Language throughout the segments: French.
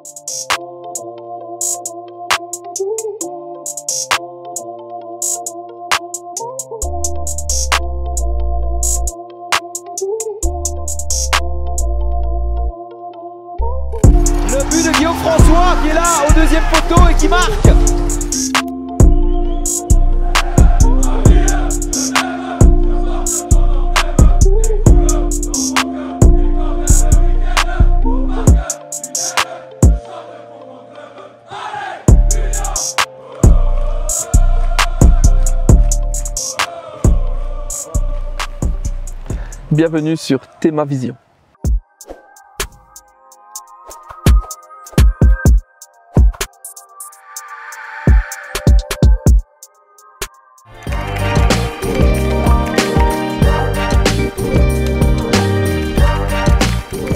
Le but de Guillaume François qui est là au deuxième poteau et qui marque. Bienvenue sur Théma Vision.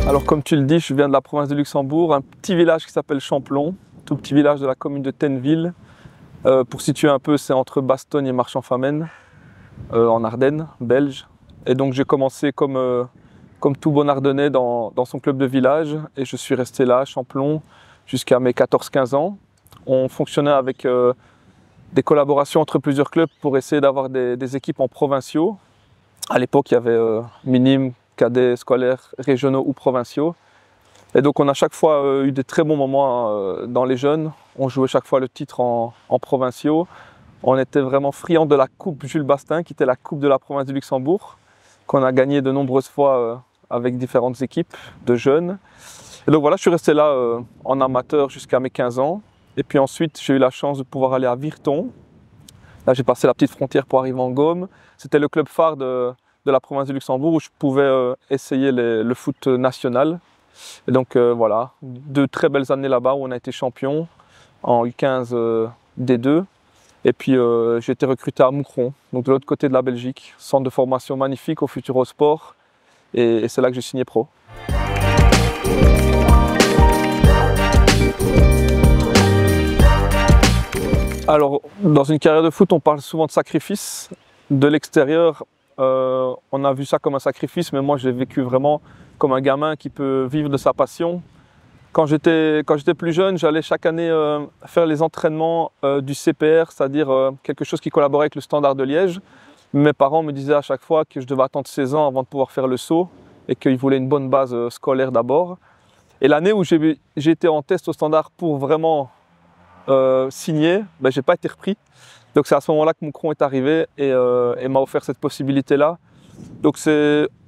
Alors comme tu le dis, je viens de la province de Luxembourg, un petit village qui s'appelle Champlon, tout petit village de la commune de Tenneville. Pour situer un peu, c'est entre Bastogne et Marchand-Famenne, en Ardennes, belge. Et donc j'ai commencé comme tout bon Ardennais dans son club de village et je suis resté là à Champlon jusqu'à mes 14-15 ans. On fonctionnait avec des collaborations entre plusieurs clubs pour essayer d'avoir des équipes en provinciaux. À l'époque, il y avait minimes, cadets, scolaires, régionaux ou provinciaux. Et donc on a chaque fois eu des très bons moments dans les jeunes. On jouait chaque fois le titre en provinciaux. On était vraiment friands de la coupe Jules Bastin, qui était la coupe de la province du Luxembourg, qu'on a gagné de nombreuses fois avec différentes équipes de jeunes. Et donc voilà, je suis resté là en amateur jusqu'à mes 15 ans. Et puis ensuite, j'ai eu la chance de pouvoir aller à Virton. Là, j'ai passé la petite frontière pour arriver en Gaume. C'était le club phare de la province du Luxembourg où je pouvais essayer le foot national. Et donc voilà, 2 très belles années là-bas où on a été champion en U15 D2. Et puis j'ai été recruté à Moucron, donc de l'autre côté de la Belgique, centre de formation magnifique au Futurosport, et c'est là que j'ai signé pro. Alors, dans une carrière de foot, on parle souvent de sacrifice. De l'extérieur, on a vu ça comme un sacrifice, mais moi, je l'ai vécu vraiment comme un gamin qui peut vivre de sa passion. Quand j'étais plus jeune, j'allais chaque année faire les entraînements du CPR, c'est-à-dire quelque chose qui collaborait avec le Standard de Liège. Mes parents me disaient à chaque fois que je devais attendre 16 ans avant de pouvoir faire le saut et qu'ils voulaient une bonne base scolaire d'abord. Et l'année où j'ai été en test au Standard pour vraiment signer, ben, je n'ai pas été repris. Donc c'est à ce moment-là que Moucron est arrivé et m'a offert cette possibilité-là. Donc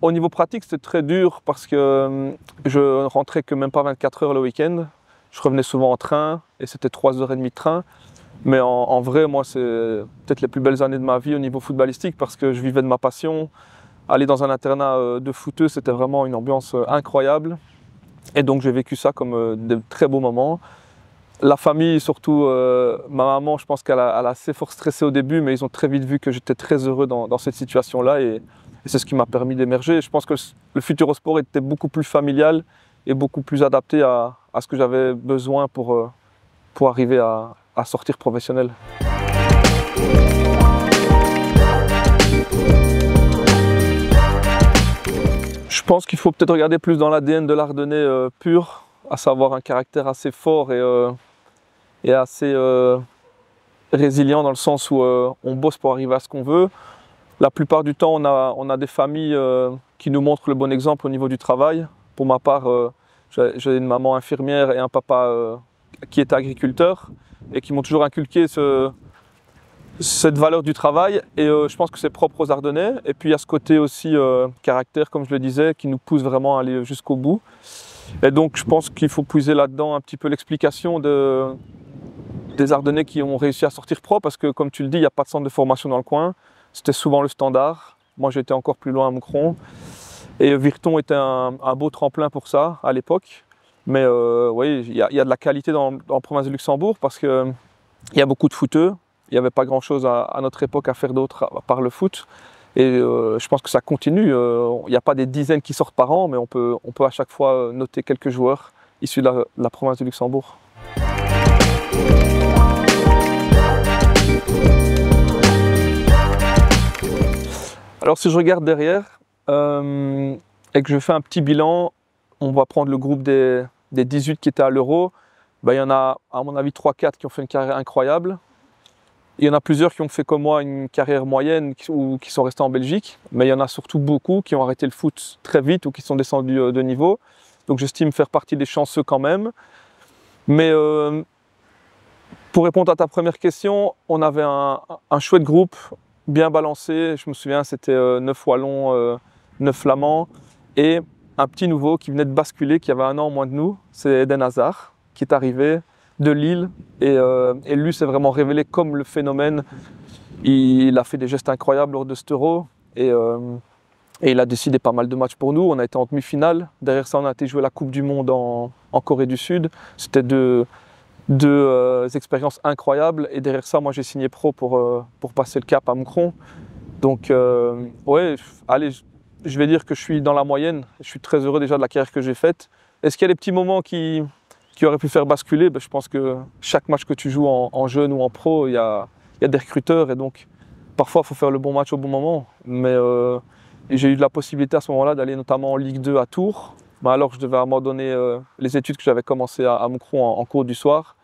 au niveau pratique, c'était très dur parce que je rentrais que même pas 24 heures le week-end. Je revenais souvent en train et c'était 3h30 de train. Mais en vrai, moi, c'est peut-être les plus belles années de ma vie au niveau footballistique parce que je vivais de ma passion. Aller dans un internat de footeux, c'était vraiment une ambiance incroyable. Et donc j'ai vécu ça comme de très beaux moments. La famille, surtout ma maman, je pense qu'elle a assez fort stressé au début, mais ils ont très vite vu que j'étais très heureux dans cette situation-là. Et c'est ce qui m'a permis d'émerger. Je pense que le Futurosport était beaucoup plus familial et beaucoup plus adapté à ce que j'avais besoin pour arriver à sortir professionnel. Je pense qu'il faut peut-être regarder plus dans l'ADN de l'Ardennais pur, à savoir un caractère assez fort et assez résilient dans le sens où on bosse pour arriver à ce qu'on veut. La plupart du temps, on a des familles qui nous montrent le bon exemple au niveau du travail. Pour ma part, j'ai une maman infirmière et un papa qui est agriculteur et qui m'ont toujours inculqué cette valeur du travail. Et je pense que c'est propre aux Ardennais. Et puis il y a ce côté aussi caractère, comme je le disais, qui nous pousse vraiment à aller jusqu'au bout. Et donc je pense qu'il faut puiser là-dedans un petit peu l'explication des Ardennais qui ont réussi à sortir pro, parce que comme tu le dis, il n'y a pas de centre de formation dans le coin. C'était souvent le Standard. Moi, j'étais encore plus loin à Moucron. Et Virton était un beau tremplin pour ça à l'époque. Mais oui, il y a de la qualité dans la province de Luxembourg parce qu'il y a beaucoup de footeux. Il n'y avait pas grand-chose à notre époque à faire d'autre à part le foot. Et je pense que ça continue. Il n'y a pas des dizaines qui sortent par an, mais on peut à chaque fois noter quelques joueurs issus de la province de Luxembourg. Alors si je regarde derrière et que je fais un petit bilan, on va prendre le groupe des 18 qui étaient à l'Euro. il y en a à mon avis 3-4 qui ont fait une carrière incroyable. Il y en a plusieurs qui ont fait comme moi une carrière moyenne ou qui sont restés en Belgique, mais il y en a surtout beaucoup qui ont arrêté le foot très vite ou qui sont descendus de niveau. Donc j'estime faire partie des chanceux quand même. Mais pour répondre à ta première question, on avait un chouette groupe, bien balancé. Je me souviens, c'était 9 Wallons, 9 Flamands et un petit nouveau qui venait de basculer, qui avait 1 an moins de nous, c'est Eden Hazard, qui est arrivé de Lille et lui s'est vraiment révélé comme le phénomène. Il a fait des gestes incroyables lors de cet Euro et il a décidé pas mal de matchs pour nous. On a été en demi-finale. Derrière ça, on a été jouer la Coupe du Monde en Corée du Sud. C'était deux expériences incroyables. Et derrière ça, moi, j'ai signé pro pour passer le cap à Moucron. Donc, ouais, allez, je vais dire que je suis dans la moyenne. Je suis très heureux déjà de la carrière que j'ai faite. Est-ce qu'il y a des petits moments qui auraient pu faire basculer? Je pense que chaque match que tu joues en jeune ou en pro, il y a des recruteurs. Et donc, parfois, il faut faire le bon match au bon moment. Mais j'ai eu la possibilité à ce moment-là d'aller notamment en Ligue 2 à Tours. Alors que je devais abandonner les études que j'avais commencées à Moucron en cours du soir.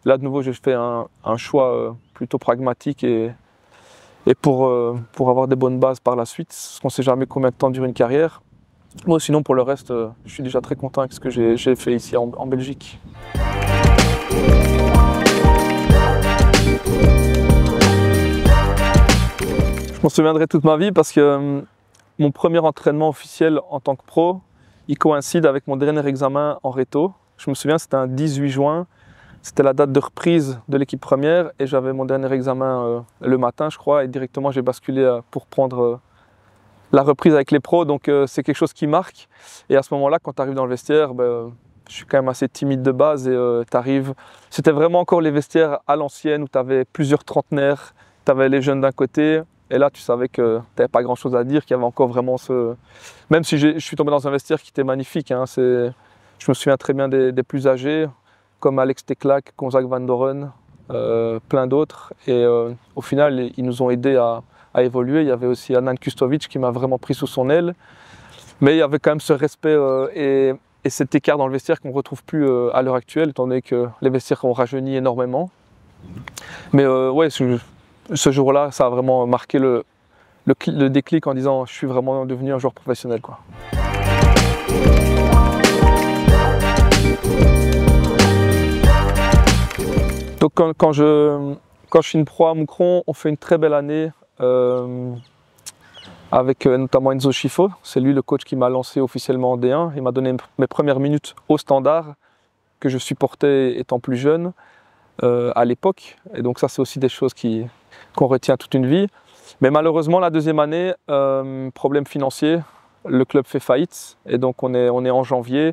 Là, de nouveau, j'ai fait un choix plutôt pragmatique et pour avoir des bonnes bases par la suite. Parce qu'on ne sait jamais combien de temps dure une carrière. Moi, sinon, pour le reste, je suis déjà très content avec ce que j'ai fait ici en Belgique. Je m'en souviendrai toute ma vie parce que mon premier entraînement officiel en tant que pro, il coïncide avec mon dernier examen en réto. Je me souviens, c'était un 18 juin. C'était la date de reprise de l'équipe première et j'avais mon dernier examen le matin, je crois, et directement j'ai basculé pour prendre la reprise avec les pros. Donc c'est quelque chose qui marque. Et à ce moment-là, quand tu arrives dans le vestiaire, je suis quand même assez timide de base et tu arrives. C'était vraiment encore les vestiaires à l'ancienne où tu avais plusieurs trentenaires, tu avais les jeunes d'un côté. Et là, tu savais que tu n'avais pas grand-chose à dire, qu'il y avait encore vraiment ce... Même si je suis tombé dans un vestiaire qui était magnifique, hein, je me souviens très bien des plus âgés, comme Alex Teklak, Gonzague Van Doren, plein d'autres. Et au final, ils nous ont aidés à évoluer. Il y avait aussi Anand Kustovic qui m'a vraiment pris sous son aile. Mais il y avait quand même ce respect et cet écart dans le vestiaire qu'on ne retrouve plus à l'heure actuelle, étant donné que les vestiaires ont rajeuni énormément. Mais ouais, ce jour-là, ça a vraiment marqué le déclic en disant « je suis vraiment devenu un joueur professionnel ». Donc quand je suis une pro à Moucron, on fait une très belle année avec notamment Enzo Schifo. C'est lui le coach qui m'a lancé officiellement en D1. Il m'a donné mes premières minutes au Standard que je supportais étant plus jeune à l'époque. Et donc ça, c'est aussi des choses qu'on retient toute une vie. Mais malheureusement, la deuxième année, problème financier, le club fait faillite et donc on est en janvier.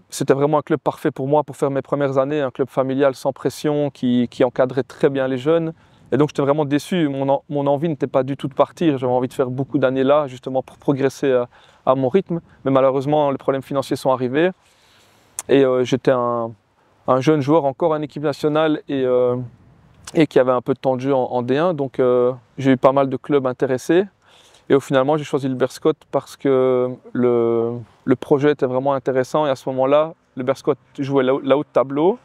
C'était vraiment un club parfait pour moi pour faire mes premières années, un club familial sans pression qui encadrait très bien les jeunes. Et donc j'étais vraiment déçu, mon envie n'était pas du tout de partir, j'avais envie de faire beaucoup d'années là justement pour progresser à mon rythme. Mais malheureusement, les problèmes financiers sont arrivés et j'étais un jeune joueur encore en équipe nationale et qui avait un peu de temps de jeu en D1, donc j'ai eu pas mal de clubs intéressés. Et finalement, j'ai choisi le Berscott parce que le projet était vraiment intéressant et à ce moment-là, le Berscott jouait là-haut de tableau.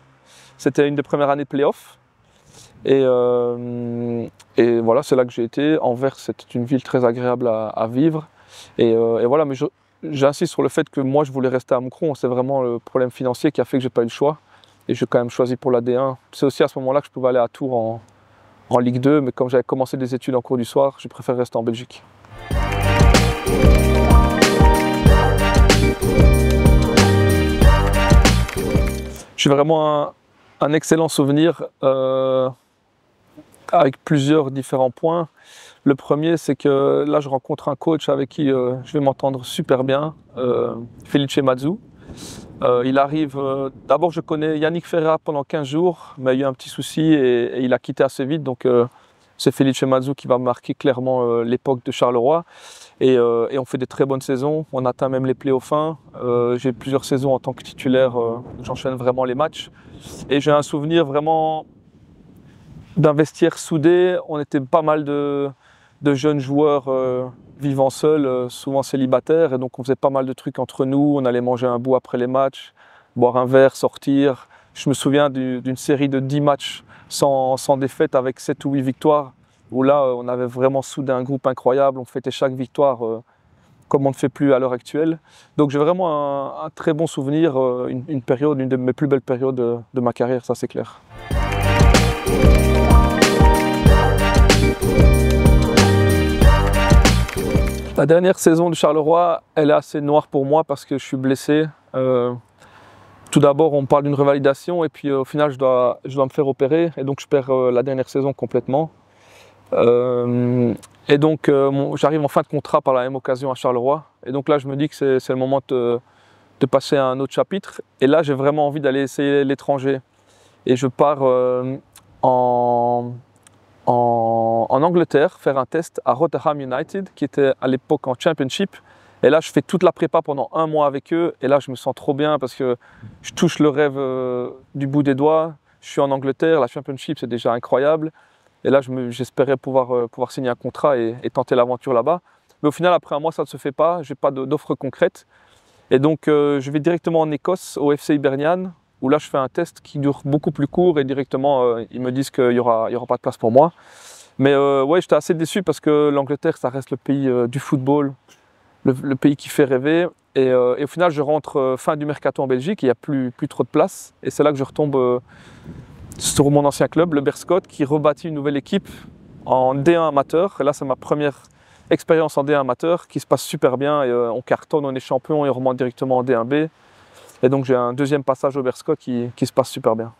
C'était une des premières années de play-off. Et voilà, c'est là que j'ai été. Anvers, c'était une ville très agréable à vivre. Et voilà, mais j'insiste sur le fait que moi, je voulais rester à Moucron. C'est vraiment le problème financier qui a fait que je n'ai pas eu le choix. Et j'ai quand même choisi pour la D1. C'est aussi à ce moment-là que je pouvais aller à Tours en Ligue 2, mais comme j'avais commencé des études en cours du soir, j'ai préféré rester en Belgique. J'ai vraiment un excellent souvenir avec plusieurs différents points. Le premier, c'est que là, je rencontre un coach avec qui je vais m'entendre super bien, Felice Mazzu. Il arrive, d'abord je connais Yannick Ferreira pendant 15 jours, mais il y a eu un petit souci et il a quitté assez vite. Donc c'est Felice Mazzu qui va marquer clairement l'époque de Charleroi. Et on fait des très bonnes saisons, on atteint même les playoffs. J'ai plusieurs saisons en tant que titulaire, j'enchaîne vraiment les matchs. Et j'ai un souvenir vraiment d'un vestiaire soudé. On était pas mal de jeunes joueurs vivant seuls, souvent célibataires. Et donc on faisait pas mal de trucs entre nous, on allait manger un bout après les matchs. boire un verre, sortir. Je me souviens d'une série de 10 matchs sans défaite avec 7 ou 8 victoires, où là, on avait vraiment soudé un groupe incroyable, on fêtait chaque victoire comme on ne fait plus à l'heure actuelle. Donc j'ai vraiment un très bon souvenir, une période, une de mes plus belles périodes de ma carrière, ça c'est clair. La dernière saison de Charleroi, elle est assez noire pour moi parce que je suis blessé. Tout d'abord, on parle d'une revalidation et puis au final, je dois me faire opérer et donc je perds la dernière saison complètement. Et donc, j'arrive en fin de contrat par la même occasion à Charleroi. Et donc là, je me dis que c'est le moment de passer à un autre chapitre. Et là, j'ai vraiment envie d'aller essayer l'étranger. Et je pars en Angleterre faire un test à Rotherham United, qui était à l'époque en Championship. Et là, je fais toute la prépa pendant un mois avec eux. Et là, je me sens trop bien parce que je touche le rêve du bout des doigts. Je suis en Angleterre, la Championship, c'est déjà incroyable. Et là, j'espérais pouvoir signer un contrat et tenter l'aventure là-bas. Mais au final, après un mois, ça ne se fait pas. Je n'ai pas d'offre concrète. Et donc, je vais directement en Écosse, au FC Hibernian, où là, je fais un test qui dure beaucoup plus court et directement, ils me disent qu'il n'y aura pas de place pour moi. Mais ouais, j'étais assez déçu parce que l'Angleterre, ça reste le pays du football, le pays qui fait rêver. Et au final, je rentre fin du mercato en Belgique, il n'y a plus trop de place. Et c'est là que je retombe sur mon ancien club, le Berscott, qui rebâtit une nouvelle équipe en D1 amateur. Et là, c'est ma première expérience en D1 amateur qui se passe super bien. Et, on cartonne, on est champion et on remonte directement en D1B. Et donc, j'ai un deuxième passage au Berscott qui se passe super bien.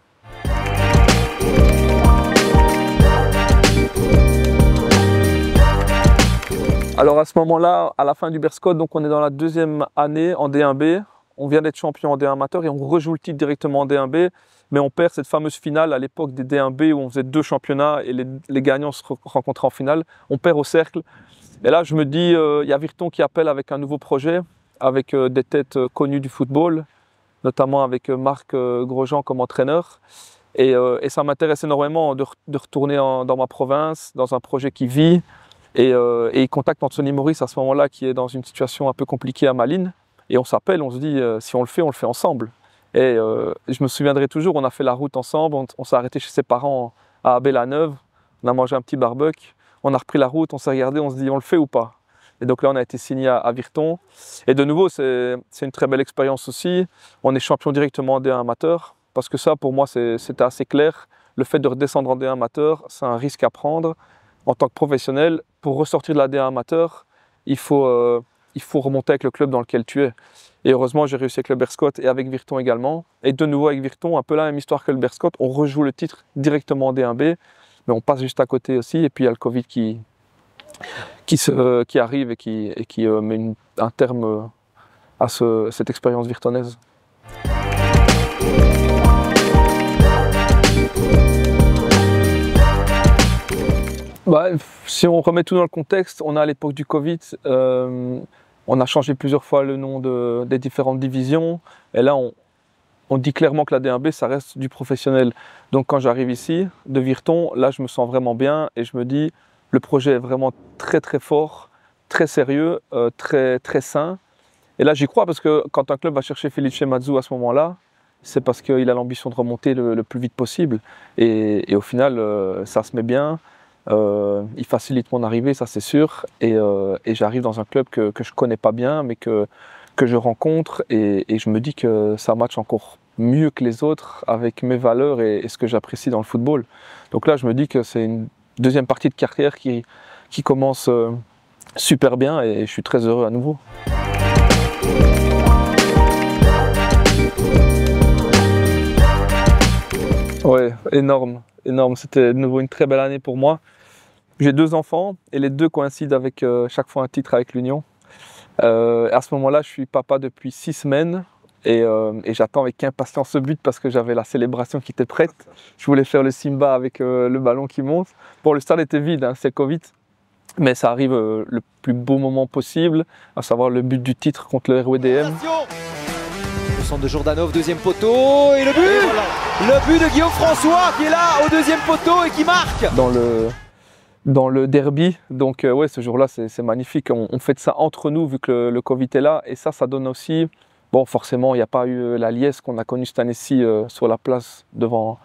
Alors à ce moment-là, à la fin du Berscott, donc on est dans la deuxième année en D1B. On vient d'être champion en D1 amateur et on rejoue le titre directement en D1B. Mais on perd cette fameuse finale à l'époque des D1B où on faisait 2 championnats et les gagnants se rencontraient en finale. On perd au cercle. Et là, je me dis, il y a Virton qui appelle avec un nouveau projet, avec des têtes connues du football, notamment avec Marc Grosjean comme entraîneur. Et ça m'intéresse énormément de retourner dans ma province, dans un projet qui vit. Et il contacte Anthony Maurice à ce moment-là, qui est dans une situation un peu compliquée à Malines. Et on s'appelle, on se dit, si on le fait ensemble. Et je me souviendrai toujours, on a fait la route ensemble, on s'est arrêté chez ses parents à Abbé-la-Neuve, on a mangé un petit barbecue, on a repris la route, on s'est regardé, on se dit, on le fait ou pas? Et donc là, on a été signé à Virton. Et de nouveau, c'est une très belle expérience aussi. On est champion directement en D1 amateur, parce que ça, pour moi, c'était assez clair. Le fait de redescendre en D1 amateur, c'est un risque à prendre. En tant que professionnel, pour ressortir de la D1 amateur, il faut remonter avec le club dans lequel tu es. Et heureusement, j'ai réussi avec le Berscott et avec Virton également. Et de nouveau avec Virton, un peu la même histoire que le Berscott. On rejoue le titre directement en D1B, mais on passe juste à côté aussi. Et puis il y a le Covid qui arrive et qui met un terme à cette expérience virtonaise. Bah, si on remet tout dans le contexte, on est à l'époque du Covid. On a changé plusieurs fois le nom des différentes divisions. Et là, on dit clairement que la D1B, ça reste du professionnel. Donc quand j'arrive ici, de Virton, là, je me sens vraiment bien. Et je me dis, le projet est vraiment très très fort, très sérieux, très très sain. Et là, j'y crois parce que quand un club va chercher Felice Mazzu à ce moment-là, c'est parce qu'il a l'ambition de remonter le plus vite possible. Et au final, ça se met bien. Il facilite mon arrivée, ça c'est sûr, et j'arrive dans un club que je connais pas bien, mais que je rencontre, et je me dis que ça match encore mieux que les autres avec mes valeurs et ce que j'apprécie dans le football. Donc là, je me dis que c'est une deuxième partie de carrière qui commence super bien, et je suis très heureux à nouveau. Ouais, énorme. C'était de nouveau une très belle année pour moi. J'ai 2 enfants et les 2 coïncident avec chaque fois un titre avec l'Union. À ce moment-là, je suis papa depuis 6 semaines et j'attends avec impatience ce but parce que j'avais la célébration qui était prête. Je voulais faire le Simba avec le ballon qui monte. Bon, le stade était vide, hein, c'est le Covid, mais ça arrive le plus beau moment possible, à savoir le but du titre contre le RWDM. Le centre de Jordanov, deuxième poteau, et le but! Et voilà. Le but de Guillaume François qui est là au deuxième poteau et qui marque! Dans le derby, donc ouais, ce jour-là c'est magnifique. On fait de ça entre nous vu que le Covid est là, et ça donne aussi Bon, forcément, il n'y a pas eu la liesse qu'on a connue cette année-ci sur la place devant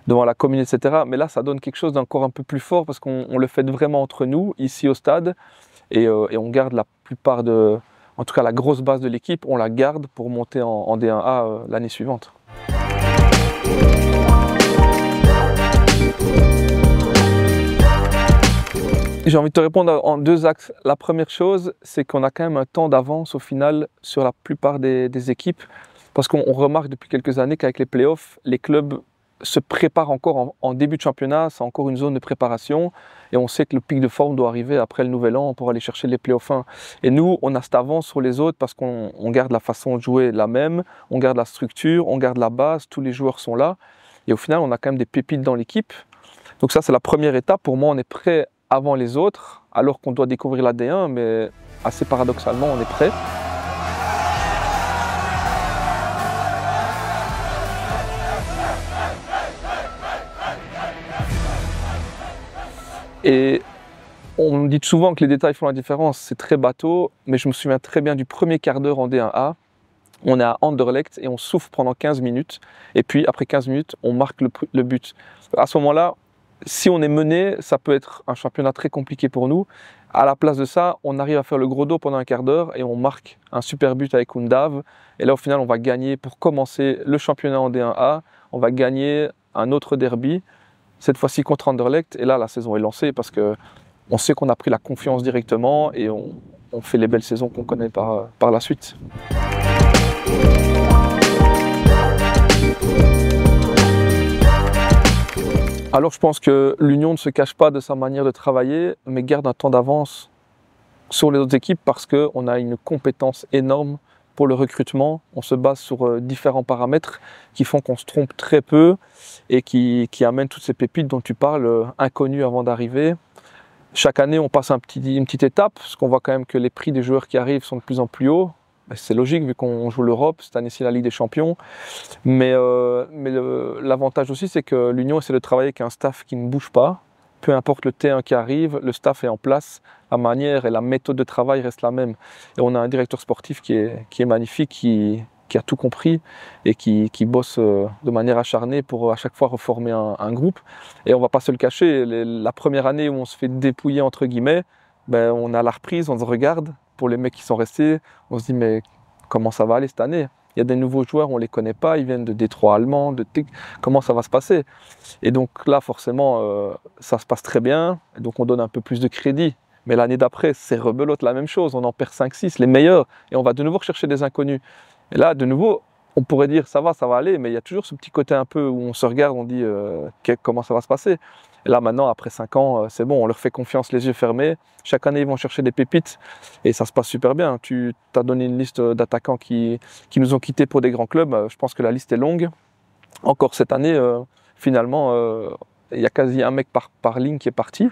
la commune, etc. Mais là, ça donne quelque chose d'encore un peu plus fort parce qu'on le fait vraiment entre nous, ici au stade, et on garde la plupart en tout cas la grosse base de l'équipe, on la garde pour monter en D1A l'année suivante. J'ai envie de te répondre en 2 axes. La première chose, c'est qu'on a quand même un temps d'avance au final sur la plupart des équipes, parce qu'on remarque depuis quelques années qu'avec les playoffs, les clubs se préparent encore en début de championnat, c'est encore une zone de préparation, et on sait que le pic de forme doit arriver après le nouvel an pour aller chercher les playoffs 1. Et nous, on a cette avance sur les autres parce qu'on garde la façon de jouer la même, on garde la structure, on garde la base, tous les joueurs sont là, et au final, on a quand même des pépites dans l'équipe. Donc ça, c'est la première étape. Pour moi, on est prêt avant les autres, alors qu'on doit découvrir la D1, mais assez paradoxalement, on est prêt. Et on dit souvent que les détails font la différence, c'est très bateau, mais je me souviens très bien du premier quart d'heure en D1A. On est à Anderlecht et on souffre pendant 15 minutes, et puis après 15 minutes, on marque le but. À ce moment-là, si on est mené, ça peut être un championnat très compliqué pour nous. À la place de ça, on arrive à faire le gros dos pendant un quart d'heure et on marque un super but avec Undav. Et là, au final, on va gagner pour commencer le championnat en D1A. On va gagner un autre derby, cette fois-ci contre Anderlecht. Et là, la saison est lancée parce qu'on sait qu'on a pris la confiance directement et on fait les belles saisons qu'on connaît par la suite. Alors je pense que l'Union ne se cache pas de sa manière de travailler, mais garde un temps d'avance sur les autres équipes parce qu'on a une compétence énorme pour le recrutement. On se base sur différents paramètres qui font qu'on se trompe très peu et qui amènent toutes ces pépites dont tu parles, inconnues avant d'arriver. Chaque année, on passe une petite étape, parce qu'on voit quand même que les prix des joueurs qui arrivent sont de plus en plus hauts. C'est logique vu qu'on joue l'Europe, cette année-ci la Ligue des Champions. Mais l'avantage aussi, c'est que l'Union essaie de travailler avec un staff qui ne bouge pas. Peu importe le T1 qui arrive, le staff est en place, la manière et la méthode de travail restent la même. Et on a un directeur sportif qui est magnifique, qui a tout compris et qui bosse de manière acharnée pour à chaque fois reformer un groupe. Et on ne va pas se le cacher, la première année où on se fait dépouiller entre guillemets, on a la reprise, on se regarde. Pour les mecs qui sont restés, on se dit mais comment ça va aller cette année? Il y a des nouveaux joueurs, on ne les connaît pas, ils viennent de Détroit allemand, comment ça va se passer? Et donc là forcément ça se passe très bien, et donc on donne un peu plus de crédit. Mais l'année d'après c'est rebelote la même chose, on en perd 5-6, les meilleurs, et on va de nouveau rechercher des inconnus. Et là de nouveau on pourrait dire ça va aller, mais il y a toujours ce petit côté un peu où on se regarde, on dit comment ça va se passer? Et là maintenant, après 5 ans, c'est bon, on leur fait confiance les yeux fermés. Chaque année, ils vont chercher des pépites et ça se passe super bien. Tu as donné une liste d'attaquants qui nous ont quittés pour des grands clubs. Je pense que la liste est longue. Encore cette année, finalement, il y a quasi un mec par ligne qui est parti.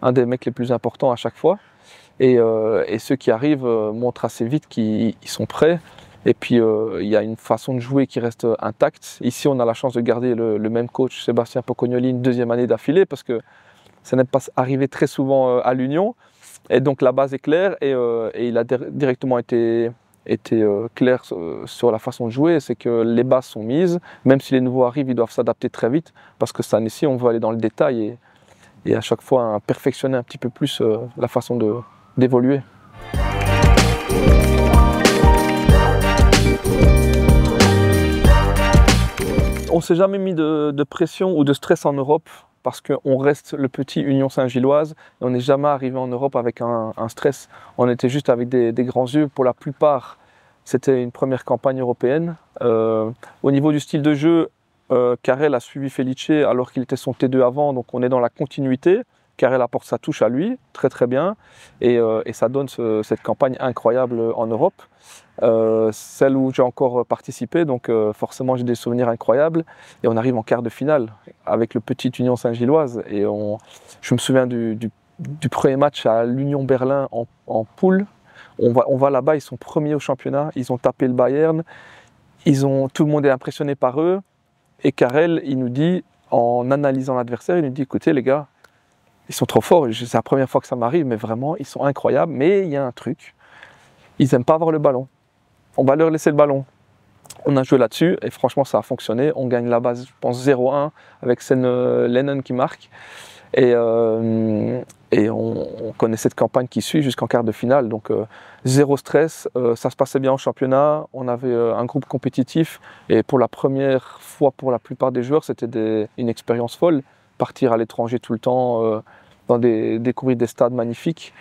Un des mecs les plus importants à chaque fois. Et ceux qui arrivent montrent assez vite qu'ils sont prêts. Et puis, il y a une façon de jouer qui reste intacte. Ici, on a la chance de garder le même coach, Sébastien Pocognoli, une 2e année d'affilée, parce que ça n'est pas arrivé très souvent à l'Union. Et donc, la base est claire, et il a directement été clair sur la façon de jouer. C'est que les bases sont mises. Même si les nouveaux arrivent, ils doivent s'adapter très vite, parce que cette année-ci, on veut aller dans le détail et à chaque fois perfectionner un petit peu plus la façon d'évoluer. On ne s'est jamais mis de pression ou de stress en Europe parce qu'on reste le petit Union Saint-Gilloise et on n'est jamais arrivé en Europe avec un stress. On était juste avec des grands yeux. Pour la plupart, c'était une première campagne européenne. Au niveau du style de jeu, Carrel a suivi Felice alors qu'il était son T2 avant, donc on est dans la continuité. Carrel apporte sa touche à lui, très très bien, et ça donne cette campagne incroyable en Europe. Celle où j'ai encore participé, donc forcément j'ai des souvenirs incroyables, et on arrive en quart de finale avec le petit Union Saint-Gilloise, et je me souviens du premier match à l'Union Berlin en poule. On va là-bas, ils sont premiers au championnat, ils ont tapé le Bayern, tout le monde est impressionné par eux, et Carrel, il nous dit, en analysant l'adversaire, il nous dit, écoutez les gars, ils sont trop forts, c'est la première fois que ça m'arrive, mais vraiment, ils sont incroyables. Mais il y a un truc, ils n'aiment pas avoir le ballon. On va leur laisser le ballon. On a joué là-dessus et franchement ça a fonctionné. On gagne la base, je pense 0-1 avec Sen Lennon qui marque. Et on connaît cette campagne qui suit jusqu'en quart de finale. Donc zéro stress, ça se passait bien au championnat. On avait un groupe compétitif et pour la première fois pour la plupart des joueurs, c'était une expérience folle. Partir à l'étranger tout le temps, découvrir des stades magnifiques.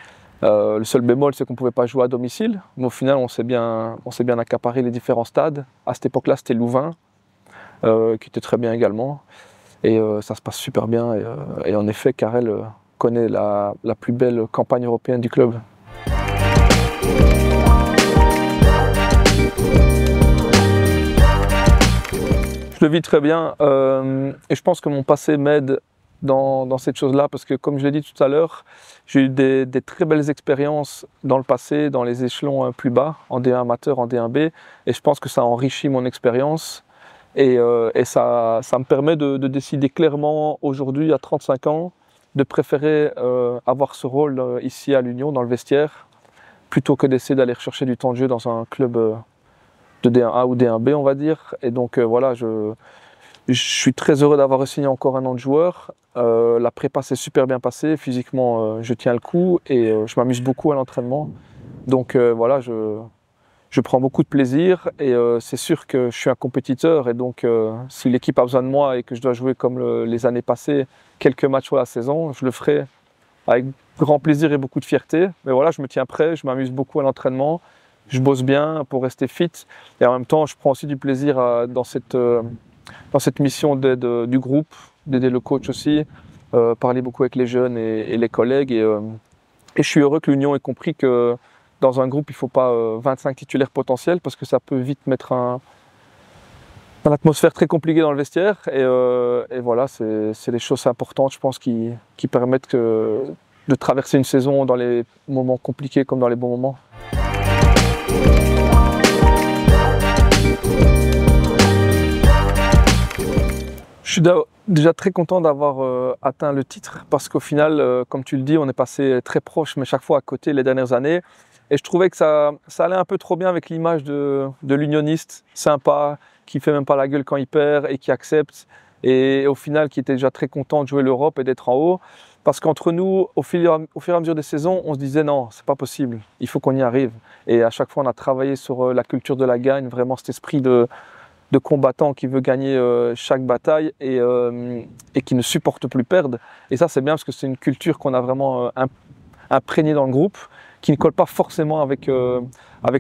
Le seul bémol, c'est qu'on ne pouvait pas jouer à domicile, mais au final, on s'est bien accaparé les différents stades. À cette époque-là, c'était Louvain, qui était très bien également. Et ça se passe super bien. Et en effet, Karel connaît la plus belle campagne européenne du club. Je le vis très bien et je pense que mon passé m'aide dans cette chose-là parce que comme je l'ai dit tout à l'heure, j'ai eu des très belles expériences dans le passé, dans les échelons plus bas, en D1 amateur, en D1B, et je pense que ça enrichit mon expérience et ça me permet de décider clairement aujourd'hui à 35 ans de préférer avoir ce rôle ici à l'Union dans le vestiaire plutôt que d'essayer d'aller rechercher du temps de jeu dans un club de D1A ou D1B on va dire. Et donc voilà, je suis très heureux d'avoir signé encore un an de joueur. La prépa s'est super bien passée, physiquement je tiens le coup et je m'amuse beaucoup à l'entraînement. Donc voilà, je prends beaucoup de plaisir et c'est sûr que je suis un compétiteur et donc si l'équipe a besoin de moi et que je dois jouer comme les années passées, quelques matchs sur la saison, je le ferai avec grand plaisir et beaucoup de fierté. Mais voilà, je me tiens prêt, je m'amuse beaucoup à l'entraînement, je bosse bien pour rester fit et en même temps je prends aussi du plaisir dans cette mission d'aide du groupe, d'aider le coach aussi, parler beaucoup avec les jeunes et les collègues. Et je suis heureux que l'Union ait compris que dans un groupe, il ne faut pas 25 titulaires potentiels parce que ça peut vite mettre une atmosphère très compliquée dans le vestiaire. Et voilà, c'est des choses importantes, je pense, qui permettent de traverser une saison dans les moments compliqués comme dans les bons moments. Je suis déjà très content d'avoir atteint le titre parce qu'au final, comme tu le dis, on est passé très proche, mais chaque fois à côté les dernières années. Et je trouvais que ça allait un peu trop bien avec l'image de l'unioniste sympa, qui fait même pas la gueule quand il perd et qui accepte. Et au final, qui était déjà très content de jouer l'Europe et d'être en haut. Parce qu'entre nous, au fur et à mesure des saisons, on se disait non, c'est pas possible, il faut qu'on y arrive. Et à chaque fois, on a travaillé sur la culture de la gagne, vraiment cet esprit de combattant qui veut gagner chaque bataille et qui ne supporte plus perdre. Et ça, c'est bien parce que c'est une culture qu'on a vraiment imprégnée dans le groupe, qui ne colle pas forcément avec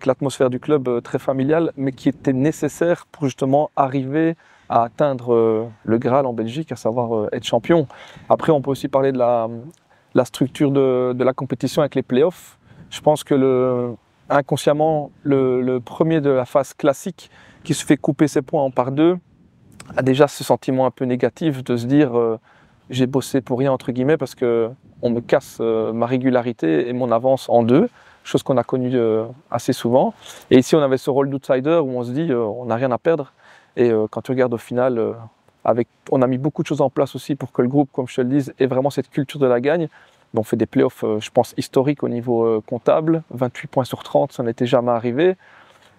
l'atmosphère du club très familiale, mais qui était nécessaire pour justement arriver à atteindre le Graal en Belgique, à savoir être champion. Après, on peut aussi parler de la structure de la compétition avec les playoffs. Je pense que inconsciemment, le premier de la phase classique qui se fait couper ses points en par deux a déjà ce sentiment un peu négatif de se dire j'ai bossé pour rien entre guillemets parce qu'on me casse ma régularité et mon avance en deux, chose qu'on a connue assez souvent. Et ici on avait ce rôle d'outsider où on se dit on n'a rien à perdre. Et quand tu regardes au final, on a mis beaucoup de choses en place aussi pour que le groupe, comme je te le dis, ait vraiment cette culture de la gagne. On fait des playoffs, je pense, historiques au niveau comptable, 28 points sur 30, ça n'était jamais arrivé.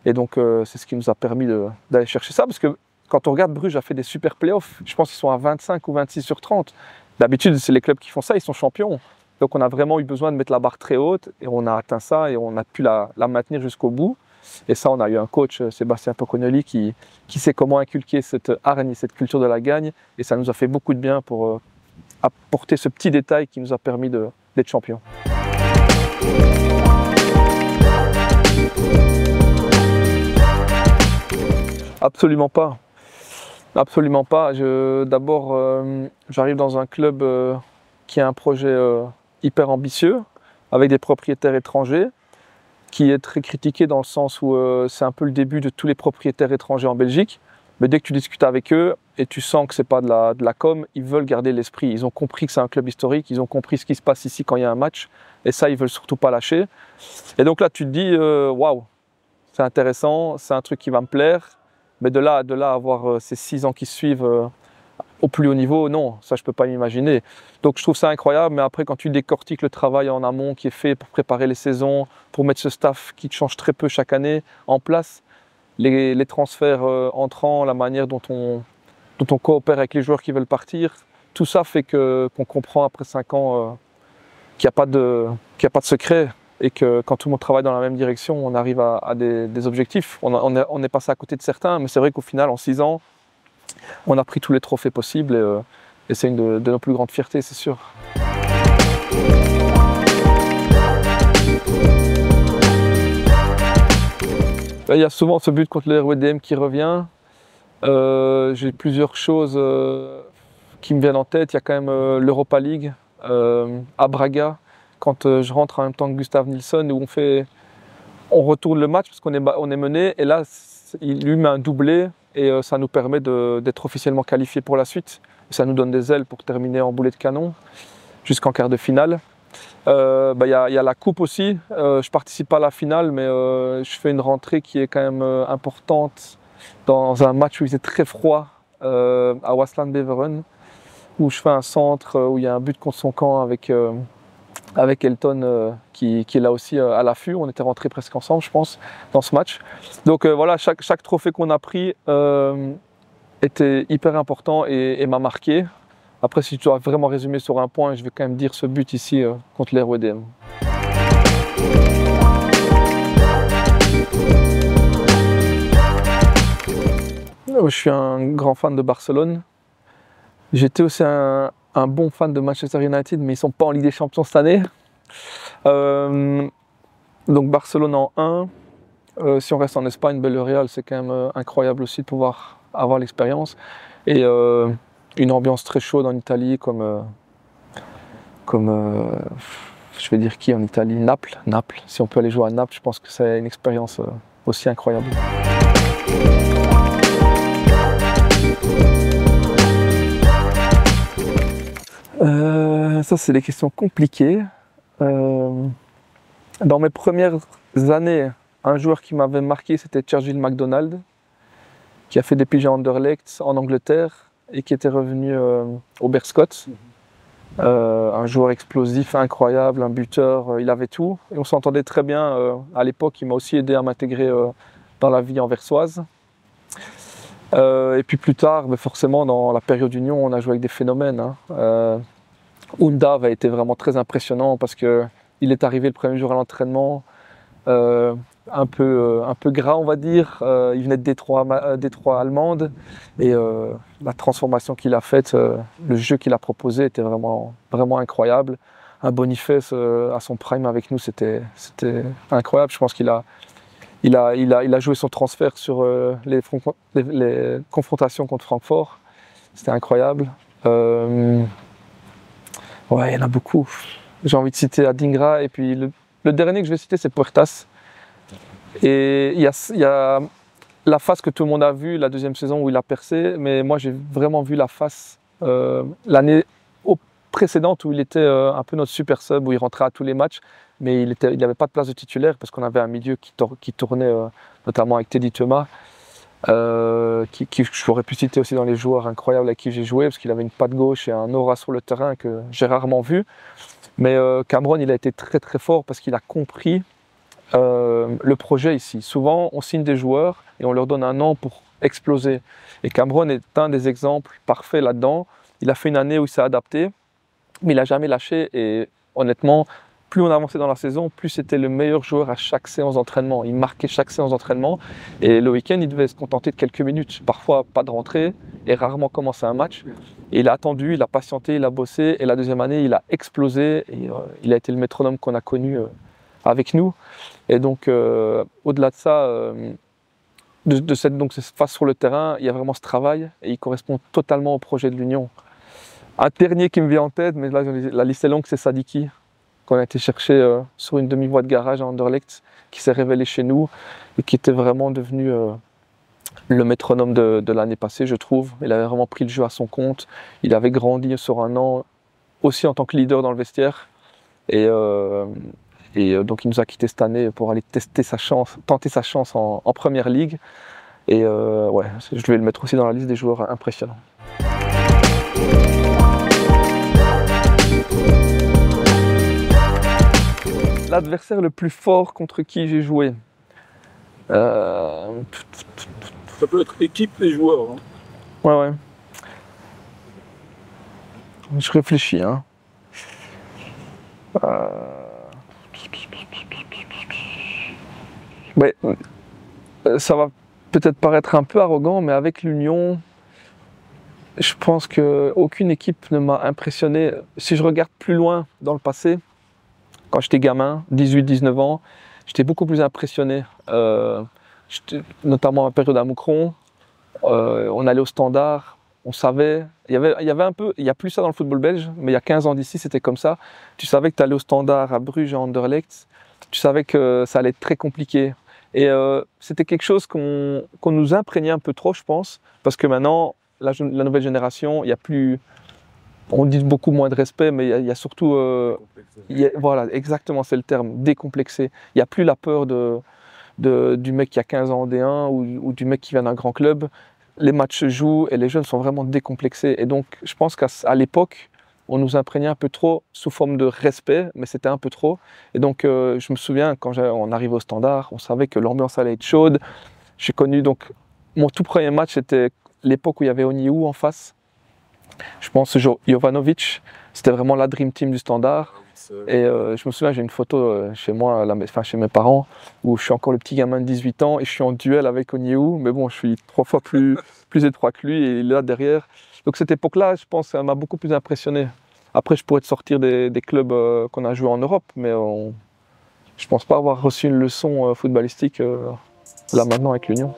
Et donc c'est ce qui nous a permis d'aller chercher ça, parce que quand on regarde, Bruges a fait des super playoffs, je pense qu'ils sont à 25 ou 26 sur 30. D'habitude, c'est les clubs qui font ça, ils sont champions. Donc on a vraiment eu besoin de mettre la barre très haute, et on a atteint ça, et on a pu la maintenir jusqu'au bout. Et ça, on a eu un coach, Sébastien Pocognoli, qui sait comment inculquer cette hargne, cette culture de la gagne, et ça nous a fait beaucoup de bien pour apporter ce petit détail qui nous a permis d'être champions. Absolument pas. Absolument pas. D'abord, j'arrive dans un club qui a un projet hyper ambitieux, avec des propriétaires étrangers, qui est très critiqué dans le sens où c'est un peu le début de tous les propriétaires étrangers en Belgique. Mais dès que tu discutes avec eux et tu sens que c'est pas de la com, ils veulent garder l'esprit. Ils ont compris que c'est un club historique, ils ont compris ce qui se passe ici quand il y a un match. Et ça, ils veulent surtout pas lâcher. Et donc là, tu te dis, waouh, c'est intéressant, c'est un truc qui va me plaire. Mais de là à avoir ces 6 ans qui suivent au plus haut niveau, non, ça je peux pas m'imaginer. Donc je trouve ça incroyable, mais après quand tu décortiques le travail en amont qui est fait pour préparer les saisons, pour mettre ce staff qui change très peu chaque année en place, les transferts entrants, la manière dont on coopère avec les joueurs qui veulent partir, tout ça fait qu'on comprend après 5 ans qu'il n'y a pas de secret et que quand tout le monde travaille dans la même direction, on arrive à des objectifs. On est passé à côté de certains, mais c'est vrai qu'au final, en 6 ans, on a pris tous les trophées possibles et c'est une de nos plus grandes fiertés, c'est sûr. Il y a souvent ce but contre le RWDM qui revient. J'ai plusieurs choses qui me viennent en tête. Il y a quand même l'Europa League à Braga, quand je rentre en même temps que Gustav Nilsson, où on retourne le match parce qu'on est mené, et là il lui met un doublé et ça nous permet d'être officiellement qualifiés pour la suite. Ça nous donne des ailes pour terminer en boulet de canon jusqu'en quart de finale. Y a la coupe aussi, je participe pas à la finale, mais je fais une rentrée qui est quand même importante dans un match où il faisait très froid à Waasland Beveren, où je fais un centre, où il y a un but contre son camp avec Elton qui est là aussi à l'affût. On était rentrés presque ensemble, je pense, dans ce match. Donc voilà, chaque trophée qu'on a pris était hyper important et m'a marqué. Après, si tu dois vraiment résumer sur un point, je vais quand même dire ce but ici contre l'RWDM. Je suis un grand fan de Barcelone. J'étais aussi un bon fan de Manchester United, mais ils ne sont pas en Ligue des Champions cette année. Donc Barcelone en 1. Si on reste en Espagne, Villarreal, c'est quand même incroyable aussi de pouvoir avoir l'expérience. Et une ambiance très chaude en Italie, comme je vais dire qui en Italie, Naples. Si on peut aller jouer à Naples, je pense que c'est une expérience aussi incroyable. Ça, c'est des questions compliquées. Dans mes premières années, un joueur qui m'avait marqué, c'était Churchill MacDonald, qui a fait des piges à Anderlecht en Angleterre et qui était revenu au Berscott. Un joueur explosif, incroyable, un buteur, il avait tout. Et on s'entendait très bien à l'époque. Il m'a aussi aidé à m'intégrer dans la vie anversoise. Et puis plus tard, forcément, dans la période Union, on a joué avec des phénomènes. Undav a été vraiment très impressionnant parce qu'il est arrivé le premier jour à l'entraînement, un peu gras, on va dire. Il venait de Détroit allemande et la transformation qu'il a faite, le jeu qu'il a proposé était vraiment incroyable. Un Boniface à son prime avec nous, c'était incroyable. Je pense qu'il a joué son transfert sur les confrontations contre Francfort. C'était incroyable. Ouais, il y en a beaucoup. J'ai envie de citer Adingra et puis le dernier que je vais citer, c'est Puertas. Et il y a la phase que tout le monde a vue, la deuxième saison où il a percé, mais moi j'ai vraiment vu la phase l'année précédente où il était un peu notre super sub, où il rentrait à tous les matchs, mais il n'avait pas de place de titulaire parce qu'on avait un milieu qui tournait notamment avec Teddy Thomas, je pourrais pu citer aussi dans les joueurs incroyables avec qui j'ai joué, parce qu'il avait une patte gauche et un aura sur le terrain que j'ai rarement vu. Mais Cameron, il a été très très fort parce qu'il a compris le projet ici. Souvent, on signe des joueurs et on leur donne un an pour exploser. Et Cameron est un des exemples parfaits là-dedans. Il a fait une année où il s'est adapté, mais il n'a jamais lâché. Et honnêtement, plus on avançait dans la saison, plus c'était le meilleur joueur à chaque séance d'entraînement. Il marquait chaque séance d'entraînement. Et le week-end, il devait se contenter de quelques minutes. Parfois, pas de rentrée et rarement commencer un match. Et il a attendu, il a patienté, il a bossé. Et la deuxième année, il a explosé. Et il a été le métronome qu'on a connu avec nous. Et donc, au-delà de ça, de cette phase sur le terrain, il y a vraiment ce travail et il correspond totalement au projet de l'Union. Un dernier qui me vient en tête, mais là, la liste est longue, c'est Sadiki, qu'on a été chercher sur une demi-voie de garage à Anderlecht, qui s'est révélé chez nous et qui était vraiment devenu le métronome de l'année passée, je trouve. Il avait vraiment pris le jeu à son compte. Il avait grandi sur un an, aussi en tant que leader dans le vestiaire. Et donc il nous a quittés cette année pour aller tenter sa chance en première ligue. Et ouais, je vais le mettre aussi dans la liste des joueurs impressionnants. L'adversaire le plus fort contre qui j'ai joué. Ça peut être équipe et joueur. Hein. Ouais. Je réfléchis. Hein. Ouais, ça va peut-être paraître un peu arrogant, mais avec l'Union, je pense qu'aucune équipe ne m'a impressionné. Si je regarde plus loin dans le passé, quand j'étais gamin, 18-19 ans, j'étais beaucoup plus impressionné. Notamment à la période à Moucron, on allait au Standard, on savait, il y avait un peu, il n'y a plus ça dans le football belge, mais il y a 15 ans d'ici, c'était comme ça. Tu savais que tu allais au Standard, à Bruges, à Anderlecht, tu savais que ça allait être très compliqué. Et c'était quelque chose qu'on nous imprégnait un peu trop, je pense, parce que maintenant, la nouvelle génération, il n'y a plus, on dit beaucoup moins de respect, mais il y a surtout, voilà, exactement, c'est le terme, décomplexé. Il n'y a plus la peur du mec qui a 15 ans en D1 ou du mec qui vient d'un grand club. Les matchs se jouent et les jeunes sont vraiment décomplexés. Et donc, je pense qu'à l'époque, on nous imprégnait un peu trop sous forme de respect, mais c'était un peu trop. Et donc, je me souviens, quand on arrivait au Standard, on savait que l'ambiance allait être chaude. J'ai connu, donc, mon tout premier match, c'était l'époque où il y avait Onyou en face. Je pense Jovanovic, c'était vraiment la Dream Team du Standard. Et je me souviens, j'ai une photo chez moi, chez mes parents, où je suis encore le petit gamin de 18 ans et je suis en duel avec Onyou. Mais bon, je suis 3 fois plus étroit que lui et il est là derrière. Donc cette époque-là, je pense, ça m'a beaucoup plus impressionné. Après, je pourrais te sortir des clubs qu'on a joués en Europe, mais je pense pas avoir reçu une leçon footballistique là maintenant avec l'Union.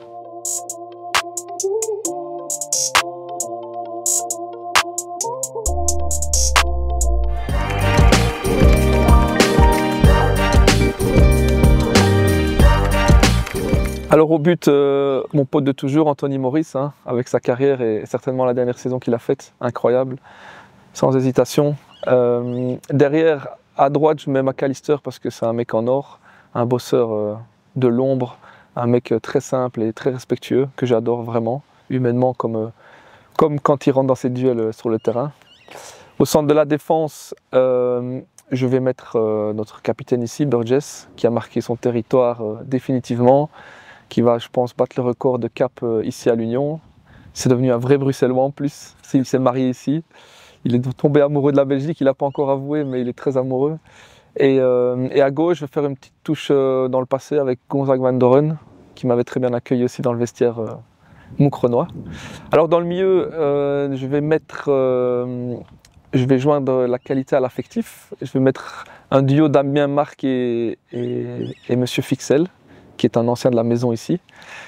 Alors au but, mon pote de toujours, Anthony Maurice, hein, avec sa carrière et certainement la dernière saison qu'il a faite, incroyable, sans hésitation. Derrière, à droite, je mets McAllister parce que c'est un mec en or, un bosseur de l'ombre, un mec très simple et très respectueux, que j'adore vraiment, humainement, comme quand il rentre dans ses duels sur le terrain. Au centre de la défense, je vais mettre notre capitaine ici, Burgess, qui a marqué son territoire définitivement, qui va, je pense, battre le record de cap ici à l'Union. C'est devenu un vrai Bruxellois en plus, il s'est marié ici. Il est tombé amoureux de la Belgique, il n'a pas encore avoué, mais il est très amoureux. Et à gauche, je vais faire une petite touche dans le passé avec Gonzague Van Doren, qui m'avait très bien accueilli aussi dans le vestiaire moucronois. Alors dans le milieu, je vais joindre la qualité à l'affectif. Je vais mettre un duo Damien Marc et Monsieur Fixel, qui est un ancien de la maison ici.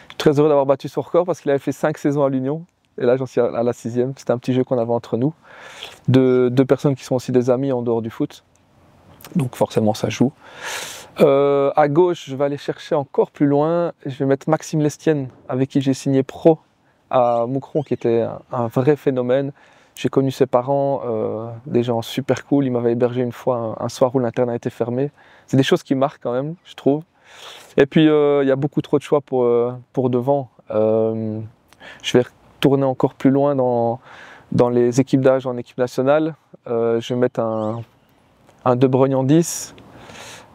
Je suis très heureux d'avoir battu son record parce qu'il avait fait 5 saisons à l'Union. Et là, j'en suis à la 6e. C'était un petit jeu qu'on avait entre nous. Deux personnes qui sont aussi des amis en dehors du foot. Donc forcément, ça joue. À gauche, je vais aller chercher encore plus loin. Je vais mettre Maxime Lestienne, avec qui j'ai signé pro à Moucron, qui était un vrai phénomène. J'ai connu ses parents, des gens super cool. Ils m'avaient hébergé une fois un soir où l'internat était fermé. C'est des choses qui marquent quand même, je trouve. Et puis, il y a beaucoup trop de choix pour devant. Je vais tourner encore plus loin dans les équipes d'âge en équipe nationale. Je vais mettre un De Bruyne en 10.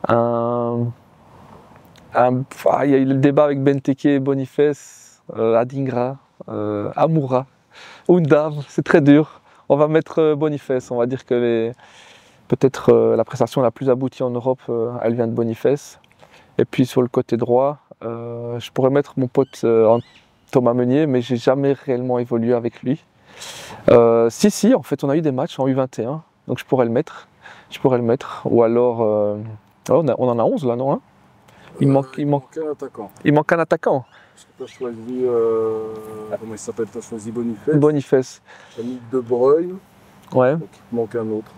Il y a eu le débat avec Benteke, Boniface, Adingra, Amoura, Undav, c'est très dur. On va mettre Boniface, on va dire que peut-être la prestation la plus aboutie en Europe, elle vient de Boniface. Et puis sur le côté droit, je pourrais mettre mon pote Thomas Meunier, mais j'ai jamais réellement évolué avec lui. Si, en fait, on a eu des matchs en U21, donc je pourrais le mettre. Ou alors, on en a 11 là, non hein il manque un attaquant. Il manque un attaquant. Parce que tu as choisi, comment il s'appelle? Tu as choisi Boniface. Boniface. Tu as mis De Bruyne. Ouais. Donc il manque un autre.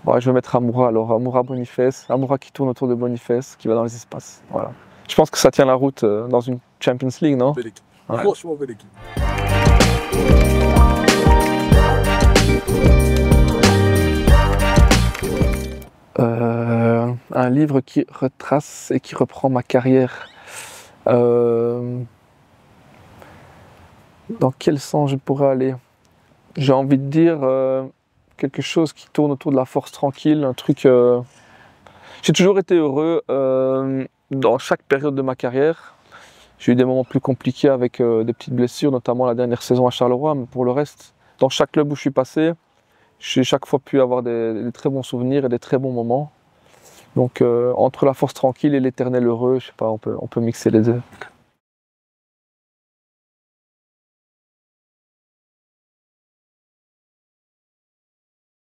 Ouais, je vais mettre Amoura alors. Amoura Boniface. Amoura qui tourne autour de Boniface, qui va dans les espaces. Voilà. Je pense que ça tient la route dans une Champions League, non? Belle équipe. Ouais. Franchement, belle équipe. Un livre qui retrace et qui reprend ma carrière. Dans quel sens je pourrais aller? J'ai envie de dire quelque chose qui tourne autour de la force tranquille, un truc... J'ai toujours été heureux dans chaque période de ma carrière. J'ai eu des moments plus compliqués avec des petites blessures, notamment la dernière saison à Charleroi, mais pour le reste, dans chaque club où je suis passé, j'ai chaque fois pu avoir des très bons souvenirs et des très bons moments. Donc entre la force tranquille et l'éternel heureux, je sais pas, on peut mixer les deux.